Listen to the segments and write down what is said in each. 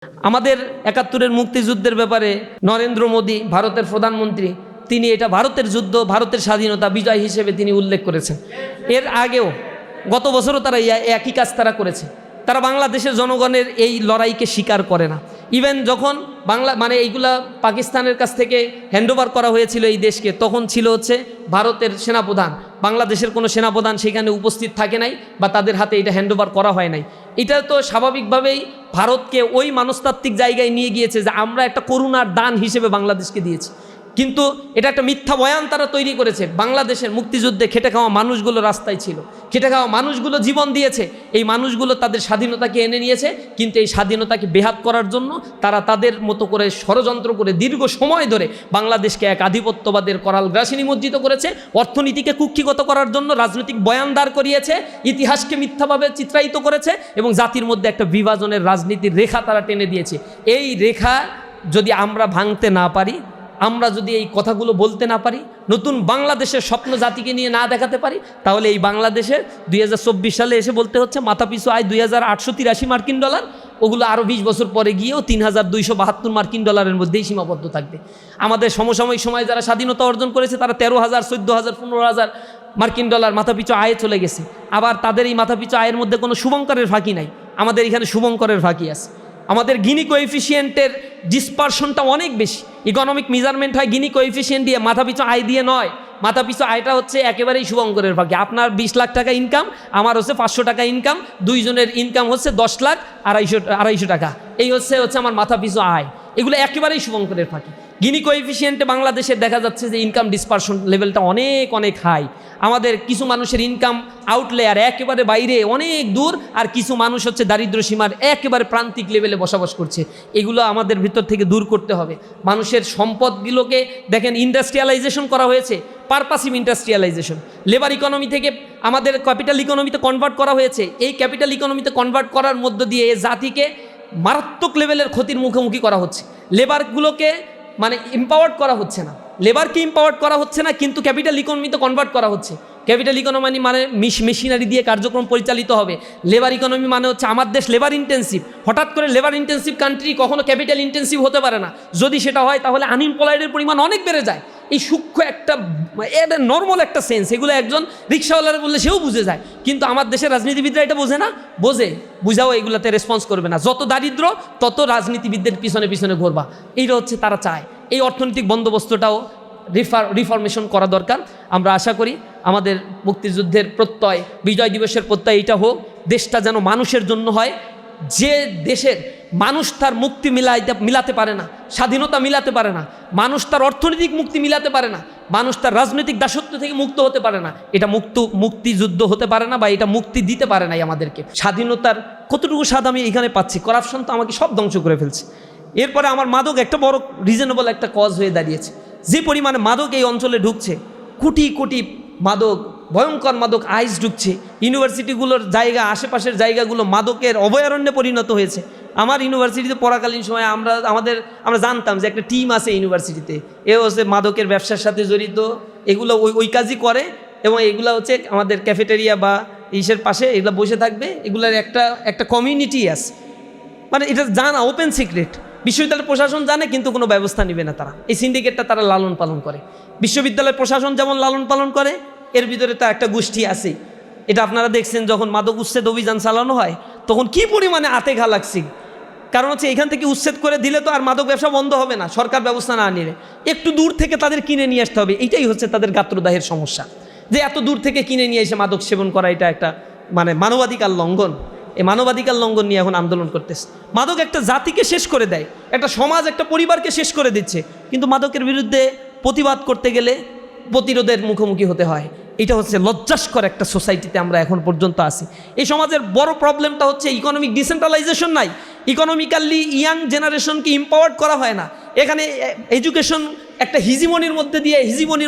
আমাদের ৭১-এর মুক্তিযুদ্ধের ব্যাপারে নরেন্দ্র মোদী ভারতের প্রধানমন্ত্রী তিনি এটা ভারতের যুদ্ধ, ভারতের স্বাধীনতা বিজয় হিসেবে তিনি উল্লেখ করেছেন। এর আগেও গত বছরও তারা একই কাজ তারা করেছে। তারা বাংলাদেশের জনগণের এই লড়াইকে স্বীকার করে না। ইভেন যখন এইগুলা পাকিস্তানের কাছ থেকে হ্যান্ডওভার করা হয়েছিল এই দেশকে, তখন ছিল হচ্ছে ভারতের সেনাপ্রধান, বাংলাদেশের কোনো সেনাপ্রধান সেখানে উপস্থিত থাকে নাই বা তাদের হাতে এটা হ্যান্ডওভার করা হয় নাই। এটা তো স্বাভাবিকভাবেই ভারতকে ওই মনস্তাত্ত্বিক জায়গায় নিয়ে গিয়েছে যে আমরা একটা করুণার দান হিসেবে বাংলাদেশকে দিয়েছি। কিন্তু এটা একটা মিথ্যা বয়ান তারা তৈরি করেছে। বাংলাদেশের মুক্তিযুদ্ধে খেটে খাওয়া মানুষগুলো রাস্তায় ছিল, খেটে খাওয়া মানুষগুলো জীবন দিয়েছে, এই মানুষগুলো তাদের স্বাধীনতাকে এনে নিয়েছে। কিন্তু এই স্বাধীনতাকে বেহাত করার জন্য তারা তাদের মতো করে ষড়যন্ত্র করে দীর্ঘ সময় ধরে বাংলাদেশকে এক আধিপত্যবাদের করাল গ্রাসে নিমজ্জিত করেছে, অর্থনীতিকে কুক্ষিগত করার জন্য রাজনৈতিক বয়ান দাঁড় করিয়েছে, ইতিহাসকে মিথ্যাভাবে চিত্রায়িত করেছে এবং জাতির মধ্যে একটা বিভাজনের রাজনীতির রেখা তারা টেনে দিয়েছে। এই রেখা যদি আমরা ভাঙতে না পারি, আমরা যদি এই কথাগুলো বলতে না পারি, নতুন বাংলাদেশের স্বপ্ন জাতিকে নিয়ে না দেখাতে পারি, তাহলে এই বাংলাদেশের 2024 সালে এসে বলতে হচ্ছে মাথাপিছু আয় $2883 মার্কিন ডলার, ওগুলো আরও 20 বছর পরে গিয়েও $3272 মার্কিন ডলারের মধ্যেই সীমাবদ্ধ থাকবে। আমাদের সমসাময়িক সময়ে যারা স্বাধীনতা অর্জন করেছে তারা 13,000, 14,000, 15,000 মার্কিন ডলার মাথাপিছু আয়ে চলে গেছে। আবার তাদের এই মাথাপিছু আয়ের মধ্যে কোনো শুভঙ্করের ফাঁকি নাই, আমাদের এখানে শুভঙ্করের ফাঁকি আছে। আমাদের গিনি কোএফিসিয়েন্টের ডিসপারশনটা অনেক বেশি। ইকোনমিক মেজারমেন্ট হয় গিনি কোএফিসিয়েন্ট দিয়ে, মাথাপিছু আয় দিয়ে নয়। মাথাপিছু আয়টা হচ্ছে একেবারেই শুভঙ্করের ফাঁকি। আপনার 20 লাখ টাকা ইনকাম, আমার হচ্ছে 500 টাকা ইনকাম, দুইজনের ইনকাম হচ্ছে 10 লাখ 250 টাকা, এই হচ্ছে আমার মাথাপিছু আয়। এগুলো একেবারেই শুভঙ্করের ফাঁকি। গিনি কোএফিসিয়েন্টে বাংলাদেশের দেখা যাচ্ছে যে ইনকাম ডিসপারশন লেভেলটা অনেক অনেক হাই। আমাদের কিছু মানুষের ইনকাম আউটলেয়ার একেবারে বাইরে অনেক দূর, আর কিছু মানুষ হচ্ছে দারিদ্র সীমার একেবারে প্রান্তিক লেভেলে বসবাস করছে। এগুলো আমাদের ভিতর থেকে দূর করতে হবে। মানুষের সম্পদগুলোকে দেখেন ইন্ডাস্ট্রিয়ালাইজেশন করা হয়েছে, পারপাসিভ ইন্ডাস্ট্রিয়ালাইজেশন। লেবার ইকোনমি থেকে আমাদের ক্যাপিটাল ইকোনমিতে কনভার্ট করা হয়েছে। এই ক্যাপিটাল ইকোনমিতে কনভার্ট করার মধ্য দিয়ে জাতিকে মারাত্মক লেভেলের ক্ষতির মুখোমুখি করা হচ্ছে। লেবারগুলোকে এম্পাওয়ার্ড করা হচ্ছে না, লেবারকে এম্পাওয়ার্ড করা হচ্ছে না, কিন্তু ক্যাপিটাল ইকোনমিতে কনভার্ট করা হচ্ছে। ক্যাপিটাল ইকোনমি মেশিনারি দিয়ে কার্যক্রম পরিচালিত হবে। লেবার ইকোনমি হচ্ছে আমার দেশ লেবার ইন্টেন্সিভ। হঠাৎ করে লেবার ইন্টেন্সিভ কান্ট্রি কখনো ক্যাপিটাল ইন্টেন্সিভ হতে পারে না। যদি সেটা হয় তাহলে আনএমপ্লয়েডের পরিমাণ অনেক বেড়ে যায়। এই সূক্ষ্ম একটা এটা নর্মাল একটা সেন্স, এগুলো একজন রিক্সাওয়ালার বললে সেও বুঝে যায়, কিন্তু আমার দেশের রাজনীতিবিদরা এটা বোঝে না। বুঝাও এগুলাতে রেসপন্স করবে না। যত দারিদ্র তত রাজনীতিবিদদের পিছনে পিছনে ঘুরবা, এইটা হচ্ছে তারা চায়। এই অর্থনৈতিক বন্দোবস্তটাও রিফরমেশন করা দরকার। আমরা আশা করি আমাদের মুক্তিযুদ্ধের প্রত্যয়, বিজয় দিবসের প্রত্যয় এটা হোক, দেশটা যেন মানুষের জন্য হয়। যে দেশের মানুষ তার মুক্তি মিলাতে পারে না, স্বাধীনতা মিলাতে পারে না, মানুষ তার অর্থনৈতিক মুক্তি মিলাতে পারে না, মানুষ তার রাজনৈতিক দাসত্ব থেকে মুক্ত হতে পারে না, এটা মুক্তিযুদ্ধ হতে পারে না বা এটা মুক্তি দিতে পারে নাই আমাদেরকে। স্বাধীনতার কতটুকু স্বাদ আমি এখানে পাচ্ছি? করাপশন তো আমাকে সব ধ্বংস করে ফেলছে। এরপরে আমার মাদক একটা বড় রিজনেবল একটা কজ হয়ে দাঁড়িয়েছে। যে পরিমাণে মাদক এই অঞ্চলে ঢুকছে, কোটি কোটি মাদক, ভয়ঙ্কর মাদক আইস ঢুকছে। ইউনিভার্সিটিগুলোর জায়গা, আশেপাশের জায়গাগুলো মাদকের অভয়ারণ্যে পরিণত হয়েছে। আমার ইউনিভার্সিটিতে পড়াকালীন সময় আমরা জানতাম যে একটা টিম আছে ইউনিভার্সিটিতে, এ হচ্ছে মাদকের ব্যবসার সাথে জড়িত, এগুলো ওই কাজই করে এবং এগুলো হচ্ছে আমাদের ক্যাফেটেরিয়া বা ইসের পাশে এগুলো বসে থাকবে। এগুলোর একটা কমিউনিটি আছে, এটা জানা ওপেন সিক্রেট। বিশ্ববিদ্যালয়ের প্রশাসন জানে কিন্তু কোনো ব্যবস্থা নেবে না তারা। এই সিন্ডিকেটটা তারা লালন পালন করে। বিশ্ববিদ্যালয়ের প্রশাসন যেমন লালন পালন করে, এর ভিতরে তো একটা গোষ্ঠী আছে। এটা আপনারা দেখছেন যখন মাদক উচ্ছেদ অভিযান চালানো হয় তখন কি পরিমাণে আতে ঘা লাগছে। কারণ হচ্ছে এখান থেকে উচ্ছেদ করে দিলে তো আর মাদক ব্যবসা বন্ধ হবে না, সরকার ব্যবস্থা না নিলে। একটু দূর থেকে তাদের কিনে নিয়ে আসতে হবে। এইটাই হচ্ছে তাদের গাত্রদাহের সমস্যা, যে এত দূর থেকে কিনে নিয়ে এসে মাদক সেবন করা, এটা একটা মানবাধিকার লঙ্ঘন। এই মানবাধিকার লঙ্ঘন নিয়ে এখন আন্দোলন করতেছে। মাদক একটা জাতিকে শেষ করে দেয়, একটা সমাজ, একটা পরিবারকে শেষ করে দিচ্ছে। কিন্তু মাদকের বিরুদ্ধে প্রতিবাদ করতে গেলে প্রতিরোধের মুখোমুখি হতে হয়। এটা হচ্ছে লজ্জাস্কর একটা সোসাইটিতে আমরা এখন পর্যন্ত আছি। এই সমাজের বড় প্রবলেমটা হচ্ছে ইকোনমিক ডিসেন্ট্রালাইজেশন নাই, ইকোনমিক্যালি ইয়াং জেনারেশনকে এম্পাওয়ার্ড করা হয় না। এখানে এডুকেশন একটা হিজিমনির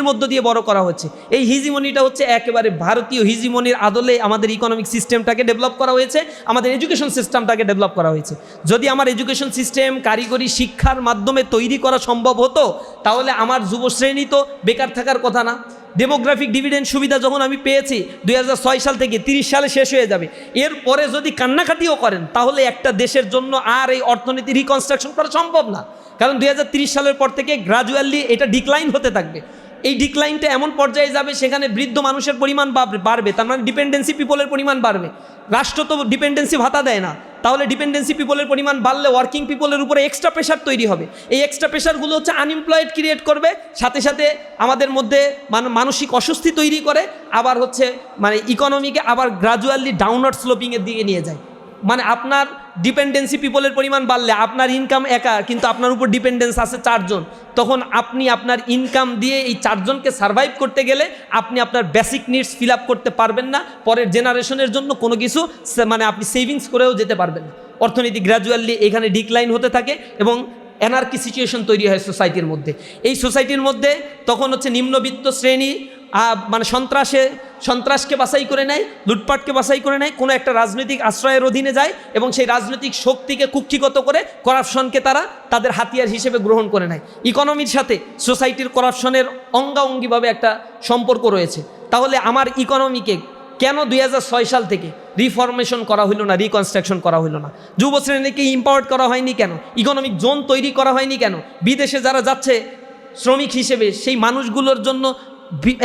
মধ্য দিয়ে বড় করা হচ্ছে। এই হিজিমনিটা হচ্ছে একেবারে ভারতীয় হিজিমনির আদলে আমাদের ইকোনমিক সিস্টেমটাকে ডেভেলপ করা হয়েছে, আমাদের এডুকেশন সিস্টেমটাকে ডেভেলপ করা হয়েছে। যদি আমার এডুকেশন সিস্টেম কারিগরি শিক্ষার মাধ্যমে তৈরি করা সম্ভব হতো, তাহলে আমার যুবশ্রেণী তো বেকার থাকার কথা না। ডেমোগ্রাফিক ডিভিডেন্ড সুবিধা যখন আমি পেয়েছি 2006 সাল থেকে 30 সালে শেষ হয়ে যাবে, এরপরে যদি কান্নাকাটিও করেন তাহলে একটা দেশের জন্য আর এই অর্থনীতি রিকনস্ট্রাকশন করা সম্ভব না। কারণ 2030 সালের পর থেকে গ্রাজুয়ালি এটা ডিক্লাইন হতে থাকবে। এই ডিক্লাইনটা এমন পর্যায়ে যাবে সেখানে বৃদ্ধ মানুষের পরিমাণ বাড়বে, তার মানে ডিপেন্ডেন্সি পিপলের পরিমাণ বাড়বে। রাষ্ট্র তো ডিপেন্ডেন্সি ভাতা দেয় না, তাহলে ডিপেন্ডেন্সি পিপলের পরিমাণ বাড়লে ওয়ার্কিং পিপলের উপরে এক্সট্রা প্রেশার তৈরি হবে। এই এক্সট্রা প্রেশারগুলো হচ্ছে আনএমপ্লয়েড ক্রিয়েট করবে, সাথে সাথে আমাদের মধ্যে মানসিক অস্বস্তি তৈরি করে, আবার হচ্ছে মানে ইকোনমিকে আবার গ্রাজুয়ালি ডাউনওয়ার্ড স্লোপিংয়ের দিকে নিয়ে যায়। মানে আপনার ডিপেন্ডেন্সি পিপলের পরিমাণ বাড়লে আপনার ইনকাম একা, কিন্তু আপনার উপর ডিপেন্ডেন্স আছে 4 জন, তখন আপনি আপনার ইনকাম দিয়ে এই 4 জনকে সার্ভাইভ করতে গেলে আপনি আপনার বেসিক নিডস ফিল আপ করতে পারবেন না, পরের জেনারেশনের জন্য কোনো কিছু মানে আপনি সেভিংস করেও যেতে পারবেন না। অর্থনীতি গ্র্যাজুয়ালি এখানে ডিক্লাইন হতে থাকে এবং অ্যানার্কি সিচুয়েশন তৈরি হয় সোসাইটির মধ্যে। এই সোসাইটির মধ্যে তখন হচ্ছে নিম্নবিত্ত শ্রেণী মানে সন্ত্রাসকে বাছাই করে নেয়, লুটপাটকে বাছাই করে নেয়, কোনো একটা রাজনৈতিক আশ্রয়ের অধীনে যায় এবং সেই রাজনৈতিক শক্তিকে কুক্ষিগত করে করাপশনকে তারা তাদের হাতিয়ার হিসেবে গ্রহণ করে নেয়। ইকোনমির সাথে সোসাইটির করাপশনের অঙ্গাঅঙ্গিভাবে একটা সম্পর্ক রয়েছে। তাহলে আমার ইকোনমিকে কেন 2006 সাল থেকে রিফরমেশন করা হইল না, রিকনস্ট্রাকশন করা হইল না? যুব শ্রেণীকে ইম্পাওয়ার্ড করা হয়নি কেন? ইকোনমিক জোন তৈরি করা হয়নি কেন? বিদেশে যারা যাচ্ছে শ্রমিক হিসেবে সেই মানুষগুলোর জন্য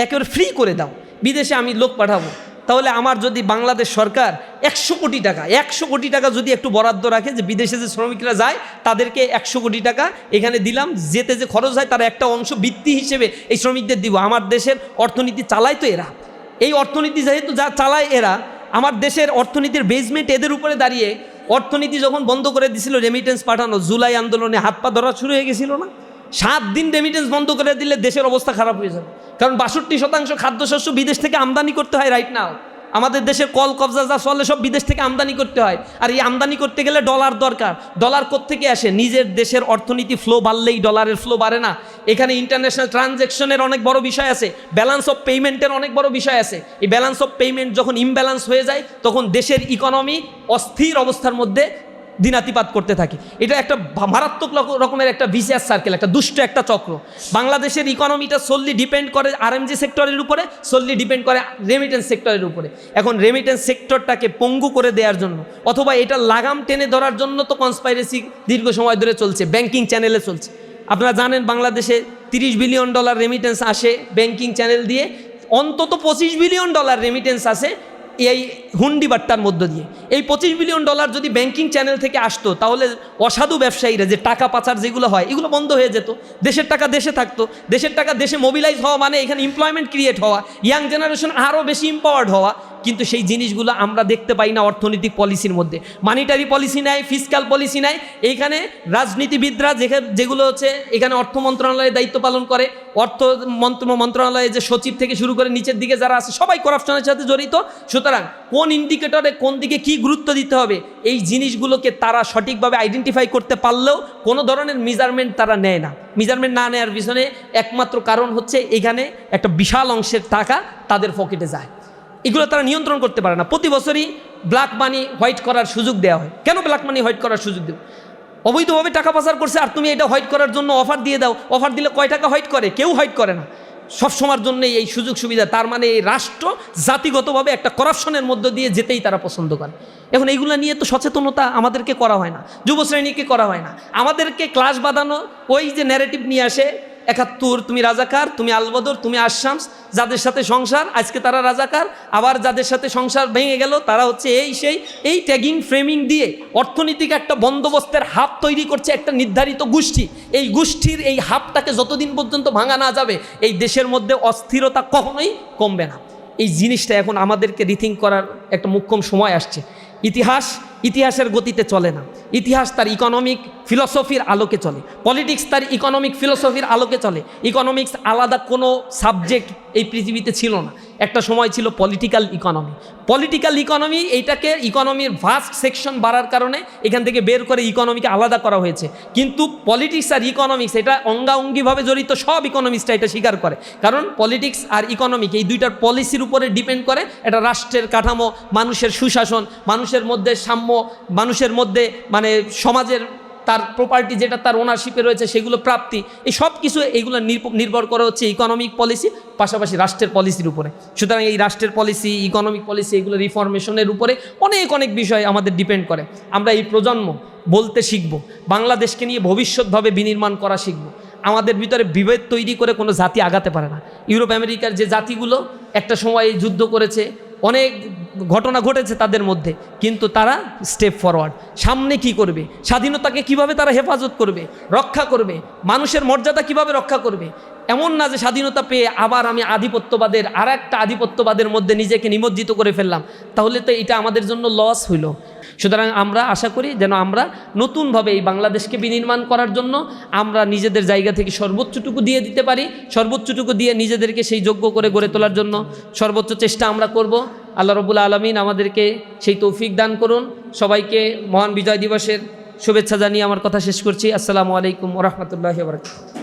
একেবারে ফ্রি করে দাও, বিদেশে আমি লোক পাঠাবো। তাহলে আমার যদি বাংলাদেশ সরকার 100 কোটি টাকা যদি একটু বরাদ্দ রাখে যে বিদেশে যে শ্রমিকরা যায় তাদেরকে 100 কোটি টাকা এখানে দিলাম, যেতে যে খরচ হয় তার একটা অংশ বৃত্তি হিসেবে এই শ্রমিকদের দিব। আমার দেশের অর্থনীতি চালায় তো এরা, এই অর্থনীতি যেহেতু যা চালায় এরা, আমার দেশের অর্থনীতির বেসমেন্ট এদের উপরে দাঁড়িয়ে অর্থনীতি যখন বন্ধ করে দিছিল রেমিটেন্স পাঠানো, জুলাই আন্দোলনে হাত পা ধরা শুরু হয়ে গেছিল না? 7 দিন রেমিটেন্স বন্ধ করে দিলে দেশের অবস্থা খারাপ হয়ে যাবে। কারণ 62% খাদ্যশস্য বিদেশ থেকে আমদানি করতে হয় রাইট নাও। আমাদের দেশের কল কবজা যা চলে সব বিদেশ থেকে আমদানি করতে হয়, আর এই আমদানি করতে গেলে ডলার দরকার। ডলার কোত্থেকে আসে? নিজের দেশের অর্থনীতি ফ্লো বাড়লেই ডলারের ফ্লো বাড়ে না। এখানে ইন্টারন্যাশনাল ট্রানজ্যাকশনের অনেক বড় বিষয় আছে, ব্যালেন্স অফ পেমেন্টের অনেক বড় বিষয় আছে। এই ব্যালেন্স অফ পেমেন্ট যখন ইমব্যালেন্স হয়ে যায় তখন দেশের ইকোনমি অস্থির অবস্থার মধ্যে দিনাতিপাত করতে থাকে। এটা একটা মারাত্মক রকমের একটা ভিসিয়াস সার্কেল, একটা দুষ্ট একটা চক্র। বাংলাদেশের ইকোনমিটা solely ডিপেন্ড করে আরএমজি সেক্টরের উপরে, solely ডিপেন্ড করে রেমিটেন্স সেক্টরের উপরে। এখন রেমিটেন্স সেক্টরটাকে পঙ্গু করে দেওয়ার জন্য অথবা এটা লাগাম টেনে ধরার জন্য তো কনস্পাইরেসি দীর্ঘ সময় ধরে চলছে, ব্যাংকিং চ্যানেলে চলছে। আপনারা জানেন বাংলাদেশে $30 বিলিয়ন রেমিটেন্স আসে ব্যাংকিং চ্যানেল দিয়ে, অন্তত $25 বিলিয়ন রেমিটেন্স আসে এই হুন্ডি বাট্টার মধ্য দিয়ে। এই $25 বিলিয়ন যদি ব্যাংকিং চ্যানেল থেকে আসতো তাহলে অসাধু ব্যবসায়ীরা যে টাকা পাচার যেগুলো হয় এগুলো বন্ধ হয়ে যেত, দেশের টাকা দেশে থাকতো। দেশের টাকা দেশে মোবিলাইজ হওয়া মানে এখানে এমপ্লয়মেন্ট ক্রিয়েট হওয়া, ইয়াং জেনারেশন আরও বেশি এম্পাওয়ার্ড হওয়া। কিন্তু সেই জিনিসগুলো আমরা দেখতে পাই না অর্থনৈতিক পলিসির মধ্যে। মানিটারি পলিসি নাই, ফিসক্যাল পলিসি নাই। এইখানে রাজনীতিবিদরা যেগুলো হচ্ছে এখানে অর্থ মন্ত্রণালয়ে দায়িত্ব পালন করে, অর্থ মন্ত্রণালয়ে যে সচিব থেকে শুরু করে নিচের দিকে যারা আছে সবাই করাপশনের সাথে জড়িত। সুতরাং কোন ইন্ডিকেটরে কোন দিকে কি গুরুত্ব দিতে হবে এই জিনিসগুলোকে তারা সঠিকভাবে আইডেন্টিফাই করতে পারলেও কোনো ধরনের মেজারমেন্ট তারা নেয় না। মেজারমেন্ট না নেওয়ার পিছনে একমাত্র কারণ হচ্ছে এখানে একটা বিশাল অংশের টাকা তাদের পকেটে যায়, এগুলো তারা নিয়ন্ত্রণ করতে পারে না। প্রতি বছরই ব্ল্যাক মানি হোয়াইট করার সুযোগ দেওয়া হয়। কেন ব্ল্যাক মানি হোয়াইট করার সুযোগ দেব? অবৈধভাবে টাকা পাচার করছে আর তুমি এটা হোয়াইট করার জন্য অফার দিয়ে দাও। অফার দিলে কয় টাকা হোয়াইট করে? কেউ হোয়াইট করে না। সবসময়ের জন্যই এই সুযোগ সুবিধা, তার মানে এই রাষ্ট্র জাতিগতভাবে একটা করাপশনের মধ্য দিয়ে যেতেই তারা পছন্দ করে। এখন এইগুলো নিয়ে তো সচেতনতা আমাদেরকে করা হয় না, যুব শ্রেণীকে করা হয় না। আমাদেরকে ক্লাস বাঁধানো ওই যে ন্যারেটিভ নিয়ে আসে 71 তুমি রাজাকার, তুমি আলবদর, তুমি আশামস, যাদের সাথে সংসার আজকে তারা রাজাকার, আবার যাদের সাথে সংসার ভেঙে গেল তারা হচ্ছে এই ট্যাগিং ফ্রেমিং দিয়ে অর্থনৈতিক একটা বন্দোবস্তের হাব তৈরি করছে একটা নির্ধারিত গোষ্ঠী। এই গোষ্ঠীর এই হাবটাকে যতদিন পর্যন্ত ভাঙা না যাবে এই দেশের মধ্যে অস্থিরতা কখনোই কমবে না। এই জিনিসটা এখন আমাদেরকে রিথিঙ্ক করার একটা মোক্ষম সময় আসছে। ইতিহাসের গতিতে চলে না, ইতিহাস তার ইকোনমিক ফিলসফির আলোকে চলে, পলিটিক্স তার ইকোনমিক ফিলসফির আলোকে চলে। ইকোনমিক্স আলাদা কোনো সাবজেক্ট এই পৃথিবীতে ছিল না। একটা সময় ছিল পলিটিক্যাল ইকোনমি, এইটাকে ইকোনমির ভাস্ট সেকশন বাড়ার কারণে এখান থেকে বের করে ইকোনমিকে আলাদা করা হয়েছে। কিন্তু পলিটিক্স আর ইকোনমিক্স এটা অঙ্গাঅঙ্গিভাবে জড়িত, সব ইকোনমিক্সটা এটা স্বীকার করে। কারণ পলিটিক্স আর ইকোনমিক এই দুইটার পলিসির উপরে ডিপেন্ড করে এটা রাষ্ট্রের কাঠামো, মানুষের সুশাসন, মানুষের মধ্যে সাম্য, মানুষের মধ্যে মানে সমাজের তার প্রপার্টি যেটা তার ওনারশিপে রয়েছে সেগুলো প্রাপ্তি, এই সব কিছু এইগুলো নির্ভর করা হচ্ছে ইকোনমিক পলিসি, পাশাপাশি রাষ্ট্রের পলিসির উপরে। সুতরাং এই রাষ্ট্রের পলিসি, ইকোনমিক পলিসি, এগুলো রিফরমেশনের উপরে অনেক বিষয় আমাদের ডিপেন্ড করে। আমরা এই প্রজন্ম বলতে শিখব, বাংলাদেশকে নিয়ে ভবিষ্যৎভাবে বিনির্মাণ করা শিখব। আমাদের ভিতরে বিভেদ তৈরি করে কোনো জাতি আগাতে পারে না। ইউরোপ আমেরিকার যে জাতিগুলো একটা সময় যুদ্ধ করেছে, অনেক ঘটনা ঘটেছে তাদের মধ্যে, কিন্তু তারা স্টেপ ফরওয়ার্ড, সামনে কি করবে, স্বাধীনতাকে কিভাবে তারা হেফাজত করবে, রক্ষা করবে, মানুষের মর্যাদা কিভাবে রক্ষা করবে। এমন না যে স্বাধীনতা পেয়ে আবার আমি আধিপত্যবাদের আর একটা আধিপত্যবাদের মধ্যে নিজেকে নিমজ্জিত করে ফেললাম, তাহলে তো এটা আমাদের জন্য লস হইল। সুতরাং আমরা আশা করি যেন আমরা নতুনভাবে এই বাংলাদেশকে বিনির্মাণ করার জন্য আমরা নিজেদের জায়গা থেকে সর্বোচ্চটুকু দিয়ে দিতে পারি, সর্বোচ্চটুকু দিয়ে নিজেদেরকে সেই যোগ্য করে গড়ে তোলার জন্য সর্বোচ্চ চেষ্টা আমরা করব। আল্লাহ রাব্বুল আলামিন আমাদেরকে সেই তৌফিক দান করুন। সবাইকে মহান বিজয় দিবসের শুভেচ্ছা জানিয়ে আমার কথা শেষ করছি। আসসালামু আলাইকুম ওয়া রাহমাতুল্লাহি ওয়া বারাকাতুহু।